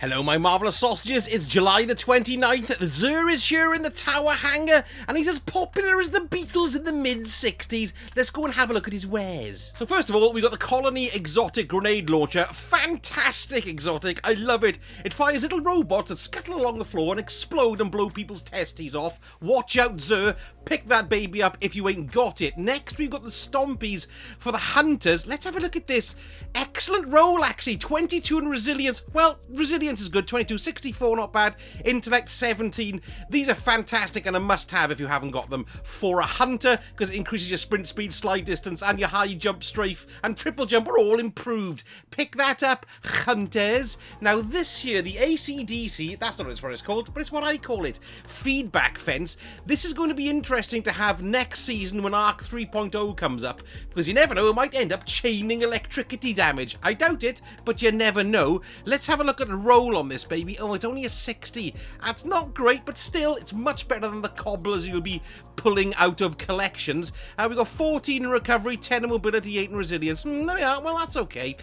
Hello my marvellous sausages, it's July the 29th, Xur is here in the tower hangar, and he's as popular as the Beatles in the mid-60s. Let's go and have a look at his wares. So first of all, we got the Colony Exotic Grenade Launcher. Fantastic exotic, I love it. It fires little robots that scuttle along the floor and explode and blow people's testes off. Watch out Xur, pick that baby up if you ain't got it. Next we've got the Stompies for the Hunters. Let's have a look at this. Excellent roll actually, 22 in resilience. Well, resilience is good, 22, 64 not bad, intellect 17. These are fantastic and a must-have if you haven't got them for a hunter, because it increases your sprint speed, slide distance, and your high jump, strafe, and triple jump are all improved. Pick that up, hunters. Now this year, the ACDC, that's not what it's called, but it's what I call it, feedback fence. This is going to be interesting to have next season when Arc 3.0 comes up, because you never know, it might end up chaining electricity damage. I doubt it, but you never know. Let's have a look at the roll on this baby. Oh, it's only a 60. That's not great, but still, it's much better than the cobblers you'll be pulling out of collections. We've got 14 in recovery, 10 in mobility, 8 in resilience. There we are. Well, that's okay.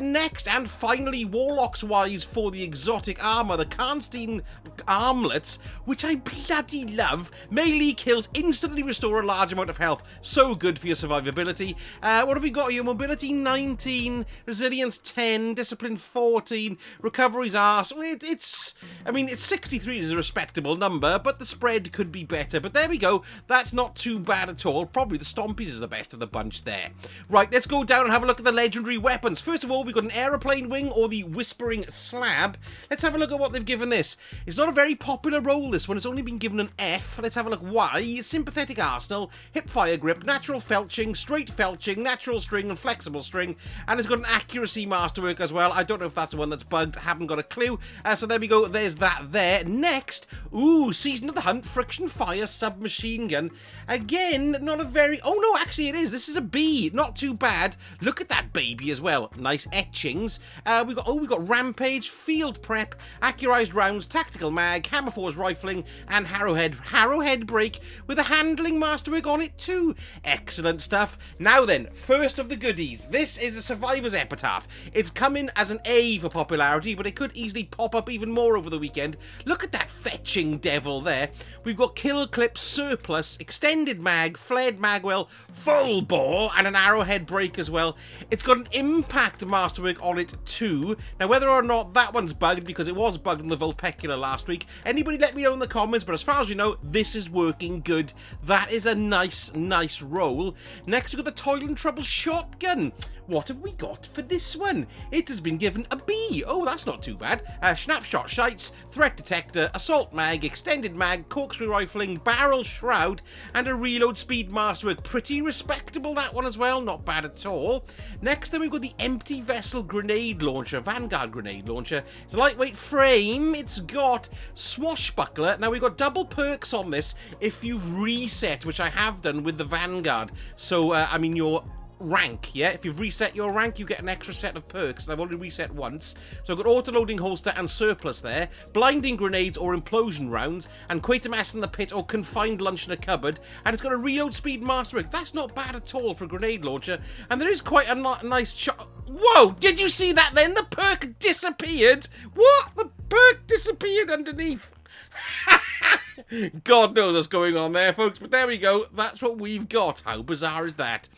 Next, and finally, Warlocks-wise for the exotic armor, the Karnstein armlets, which I bloody love. Melee kills instantly restore a large amount of health. So good for your survivability. What have we got here? Mobility 19, resilience 10, discipline 14, recovery's arse. I mean, it's 63 is a respectable number, but the spread could be better. But there we go. That's not too bad at all. Probably the Stompies is the best of the bunch there. Right, let's go down and have a look at the legendary weapons. First of all, we've got an aeroplane wing or the Whispering Slab. Let's have a look at what they've given this. It's not a very popular roll, this one. It's only been given an F. Let's have a look why. Sympathetic Arsenal, hip fire grip, natural felching, straight felching, natural string, and flexible string. And it's got an accuracy masterwork as well. I don't know if that's the one that's bugged. Haven't got a clue. So there we go. There's that there. Next, Season of the Hunt, friction fire, submachine gun. Again, not a very... Oh, no, actually it is. This is a B. Not too bad. Look at that baby as well. Nice etchings. We've got Rampage, Field Prep, Accurized Rounds, Tactical Mag, Hammer Force Rifling, and Harrowhead Break with a handling masterwork on it too. Excellent stuff. Now then, first of the goodies. This is a Survivor's Epitaph. It's come in as an A for popularity, but it could easily pop up even more over the weekend. Look at that fetching devil there. We've got Kill Clip Surplus, Extended Mag, Flared Magwell, Full Bore, and an Arrowhead Break as well. It's got an Impact Masterwork on it too. Now, whether or not that one's bugged, because it was bugged in the Vulpecula last week, anybody let me know in the comments, but as far as we know, this is working good. That is a nice roll. Next, we've got the Toil and Trouble Shotgun. What have we got for this one? It has been given a B. Oh, that's not too bad. Snapshot Sights, Threat Detector, Assault Mag, Extended Mag, Corkscrew Rifling, Barrel Shroud, and a Reload Speed Masterwork. Pretty respectable, that one as well. Not bad at all. Next, then we've got the Empty Vessel Grenade Launcher, Vanguard Grenade Launcher. It's a lightweight frame. It's got Swashbuckler. Now, we've got double perks on this if you've reset, which I have done with the Vanguard. So, I mean, your rank, yeah? If you've reset your rank, you get an extra set of perks, and I've already reset once. So I've got auto-loading holster and surplus there, blinding grenades or implosion rounds, and Quatermass in the pit or confined lunch in a cupboard, and it's got a reload speed masterwork. That's not bad at all for a grenade launcher, and there is quite a nice shot. Whoa, did you see that then? The perk disappeared. What? The perk disappeared underneath. God knows what's going on there, folks, but there we go. That's what we've got. How bizarre is that?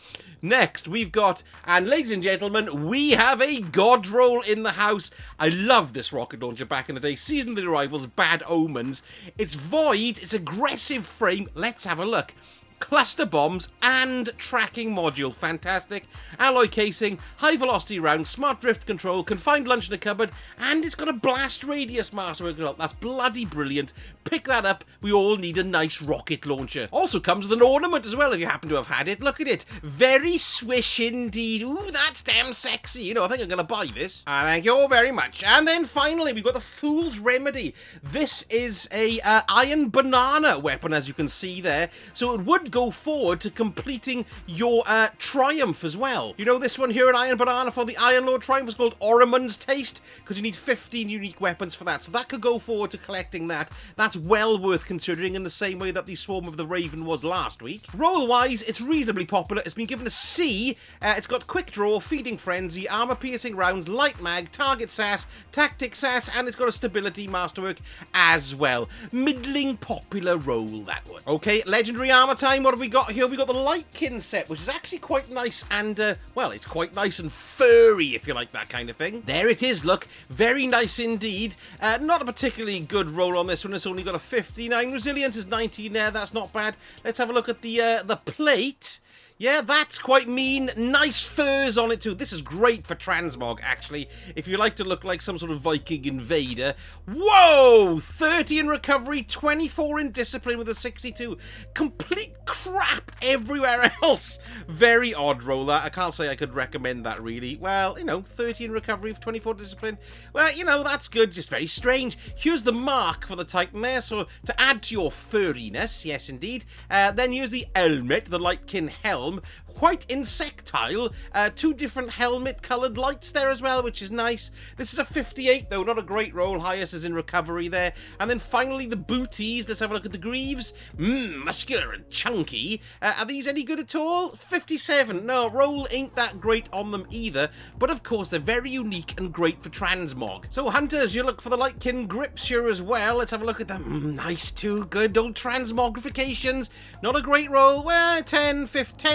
Next, we've got, and ladies and gentlemen, we have a God roll in the house. I loved this rocket launcher back in the day. Season of the Arrivals, Bad Omens. It's void, it's aggressive frame. Let's have a look. Cluster bombs and tracking module. Fantastic. Alloy casing, high velocity round, smart drift control, confined lunch in a cupboard, and it's got a blast radius masterwork as well. That's bloody brilliant. Pick that up. We all need a nice rocket launcher. Also comes with an ornament as well if you happen to have had it. Look at it. Very swish indeed. Ooh, that's damn sexy. You know, I think I'm going to buy this. Thank you all very much. And then finally, we've got the Fool's Remedy. This is a iron banana weapon, as you can see there. So it would could go forward to completing your triumph as well. You know this one here in Iron Banana for the Iron Lord Triumph is called Oromund's Taste, because you need 15 unique weapons for that. So that could go forward to collecting that. That's well worth considering in the same way that the Swarm of the Raven was last week. Roll-wise, it's reasonably popular. It's been given a C. It's got Quick Draw, Feeding Frenzy, Armor-Piercing Rounds, Light Mag, Target Sass, Tactic Sass, and it's got a Stability Masterwork as well. Middling popular roll, that one. Okay, Legendary Armor time. What have we got here? We got the Lightkin set, which is actually quite nice and, well, it's quite nice and furry, if you like that kind of thing. There it is, look. Very nice indeed. Not a particularly good roll on this one. It's only got a 59. Resilience is 19 there. That's not bad. Let's have a look at the plate. Yeah, that's quite mean. Nice furs on it too. This is great for transmog, actually, if you like to look like some sort of Viking invader. Whoa! 30 in recovery, 24 in discipline with a 62. Complete crap everywhere else. Very odd roll that. I can't say I could recommend that, really. Well, you know, 30 in recovery, 24 discipline. Well, you know, that's good. Just very strange. Here's the mark for the Titan there. So to add to your furriness, yes, indeed. Then here's the helmet, the Lightkin helm. Quite insectile. 2 different helmet coloured lights there as well, which is nice. This is a 58 though, not a great roll. Highest is in recovery there. And then finally the booties. Let's have a look at the greaves. Muscular and chunky. Are these any good at all? 57. No, roll ain't that great on them either. But of course they're very unique and great for transmog. So hunters, you look for the Lightkin grips here as well. Let's have a look at them. Nice too. Good old transmogrifications. Not a great roll. Well, 10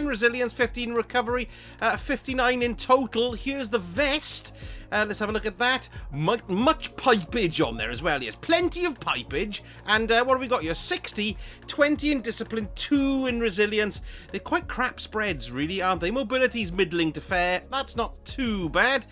resilience, 15 recovery, 59 in total. Here's the vest. Let's have a look at that. Much pipage on there as well. Yes, plenty of pipage. And what have we got here? 60, 20 in discipline, 2 in resilience. They're quite crap spreads, really, aren't they? Mobility's middling to fair. That's not too bad.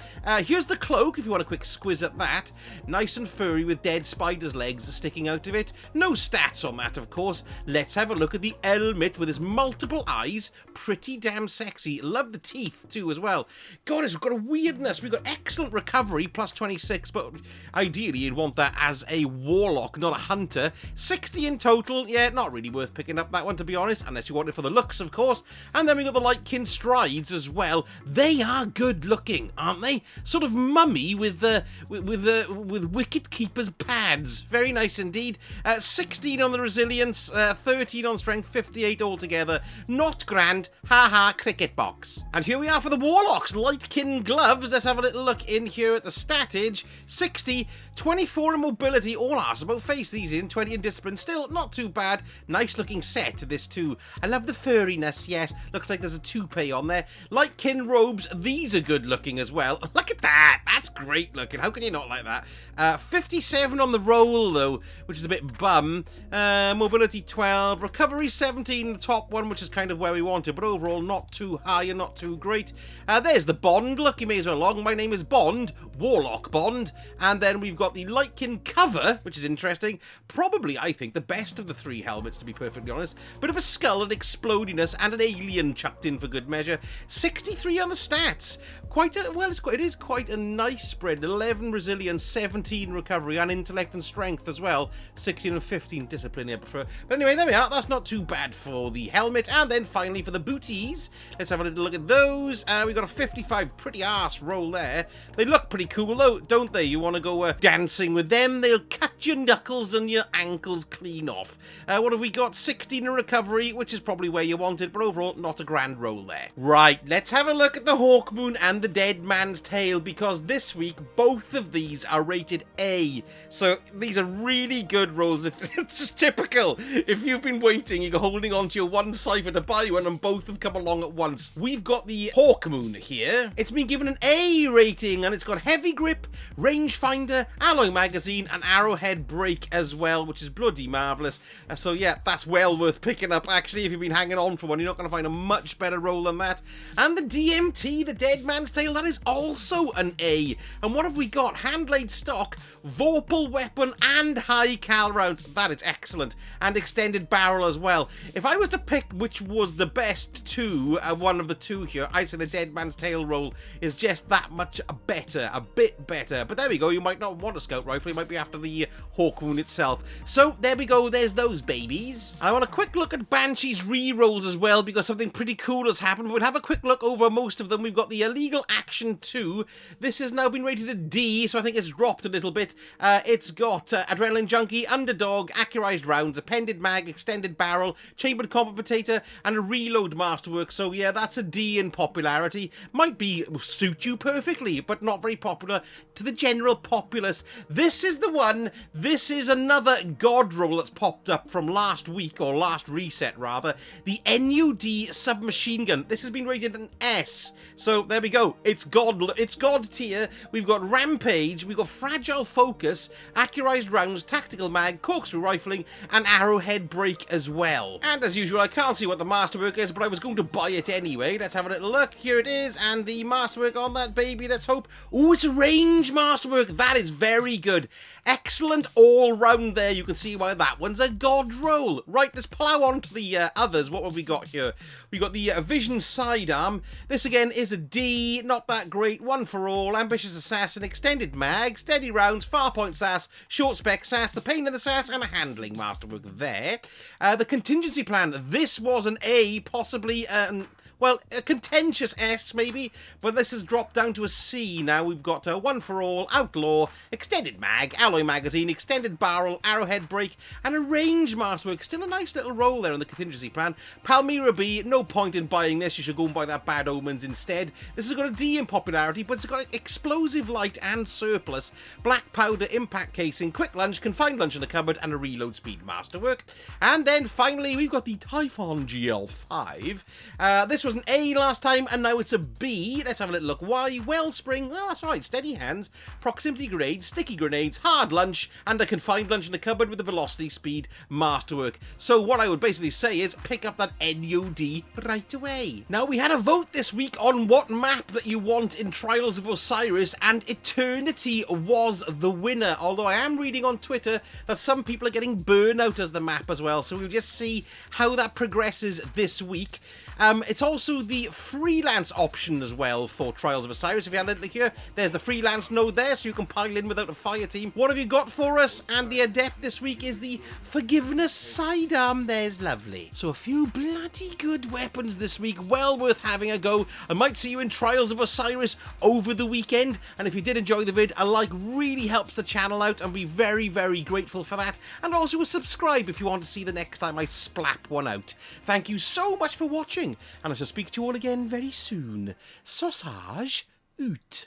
Here's the cloak, if you want a quick squiz at that. Nice and furry with dead spider's legs sticking out of it. No stats on that, of course. Let's have a look at the helmet with his multiple eyes. Pretty damn sexy. Love the teeth, too, as well. Goddess, we've got a weirdness. We've got excellent recovery, plus 26, but ideally you'd want that as a warlock, not a hunter. 60 in total. Yeah, not really worth picking up that one, to be honest, unless you want it for the looks, of course. And then we got the Lightkin strides as well. They are good looking, aren't they? Sort of mummy with Wicket Keeper's pads. Very nice indeed. 16 on the resilience, 13 on strength, 58 altogether. Not grand. Ha cricket box. And here we are for the warlocks. Lightkin gloves. Let's have a little look in here at the statage. 60, 24 in mobility, all arse about face these in, 20 in discipline, still not too bad. Nice looking set, this too. I love the furriness, yes. Looks like there's a toupee on there. Lightkin robes, these are good looking as well. Look at that, that's great looking. How can you not like that? 57 on the roll though, which is a bit bum. Mobility 12, recovery 17, the top one, which is kind of where we wanted, but overall not too high and not too great. There's the Bond look, you may as well log. My name is Bond, Warlock Bond, and then we've got the Lightkin cover, which is interesting. Probably, I think, the best of the 3 helmets, to be perfectly honest. Bit of a skull and explodiness, and an alien chucked in for good measure. 63 on the stats. Quite a, well, it is quite a nice spread. 11 resilience, 17 recovery, and intellect and strength as well. 16 and 15 discipline, I prefer. But anyway, there we are. That's not too bad for the helmet. And then finally for the booties, let's have a little look at those. We've got a 55, pretty arse roll there. They look pretty cool though, don't they? You want to go dancing with them, they'll cut your knuckles and your ankles clean off. What have we got? 16 in recovery, which is probably where you want it, but overall not a grand roll there. Right, let's have a look at the Hawkmoon and the Dead Man's Tail, because this week both of these are rated A. So these are really good rolls. It's just typical. If you've been waiting, you're holding on to your one cipher to buy one and both have come along at once. We've got the Hawkmoon here. It's been given an A rating and it's got heavy grip, rangefinder, alloy magazine, and arrowhead brake as well, which is bloody marvellous. So yeah, that's well worth picking up actually. If you've been hanging on for one, you're not going to find a much better roll than that. And the DMT, the Dead Man's Tail, that is also an A. And what have we got? Handlaid stock, Vorpal weapon, and high cal rounds. That is excellent. And extended barrel as well. If I was to pick which was the best two, one of the two here, I'd say the Dead Man's Tail roll is just that much better, a bit better. But there we go, you might not want a scout rifle, you might be after the Hawkmoon itself. So there we go, there's those babies. I want a quick look at Banshee's rerolls as well, because something pretty cool has happened. We'll have a quick look over most of them. We've got the Illegal Action 2. This has now been rated a D, so I think it's dropped a little bit. It's got Adrenaline Junkie, Underdog, Accurized Rounds, Appended Mag, Extended Barrel, Chambered Competitor, and a Reload Masterwork. So yeah, that's a D in popularity. Might suit you perfectly, but not very popular to the general populace. This is the one. This is another god roll that's popped up from last week, or last reset rather. The NUD Submachine Gun. This has been rated an S. So there we go. It's god tier. We've got Rampage, we've got Fragile Focus, Accurized Rounds, Tactical Mag, Corkscrew Rifling, and Arrowhead Break as well. And as usual, I can't see what the Masterwork is, but I was going to buy it anyway. Let's have a little look. Here it is, and the Masterwork on that baby, let's hope. Oh, it's a range Masterwork. That is very good. Excellent all round there. You can see why that one's a god roll. Right, let's plow on to the others. What have we got here? We got the Vision Sidearm. This again is a D, not that great. One for All, Ambitious Assassin, Extended Mag, Steady Rounds, Farpoint Sass, Short Spec Sass, the Pain in the Sass, and a Handling Masterwork there. The Contingency Plan. This was an A, possibly well, a contentious S maybe, but this has dropped down to a C now. We've got One for All, Outlaw, Extended Mag, Alloy Magazine, Extended Barrel, Arrowhead Break, and a Range Masterwork. Still a nice little roll there in the Contingency Plan. Palmyra B, no point in buying this. You should go and buy that Bad Omens instead. This has got a D in popularity, but it's got Explosive Light and Surplus, Black Powder, Impact Casing, Quick Lunge, Confined Lunge in the Cupboard, and a Reload Speed Masterwork. And then finally, we've got the Typhon GL5. This was an A last time, and now it's a B. Let's have a little look. Why? Wellspring. Well, that's right. Steady Hands, Proximity Grenades, Sticky Grenades, Hard Lunge, and a Confined Lunge in the Cupboard with the Velocity Speed Masterwork. So what I would basically say is pick up that NUD right away. Now, we had a vote this week on what map that you want in Trials of Osiris, and Eternity was the winner. Although I am reading on Twitter that some people are getting Burnout as the map as well. So we'll just see how that progresses this week. It's also the freelance option as well for Trials of Osiris. If you had a little here, there's the freelance node there, so you can pile in without a fire team. What have you got for us? And the adept this week is the Forgiveness Sidearm. There's lovely. So a few bloody good weapons this week. Well worth having a go. I might see you in Trials of Osiris over the weekend. And if you did enjoy the vid, a like really helps the channel out, and be very, very grateful for that. And also a subscribe if you want to see the next time I splap one out. Thank you so much for watching, and I shall speak to you all again very soon. Sausage out.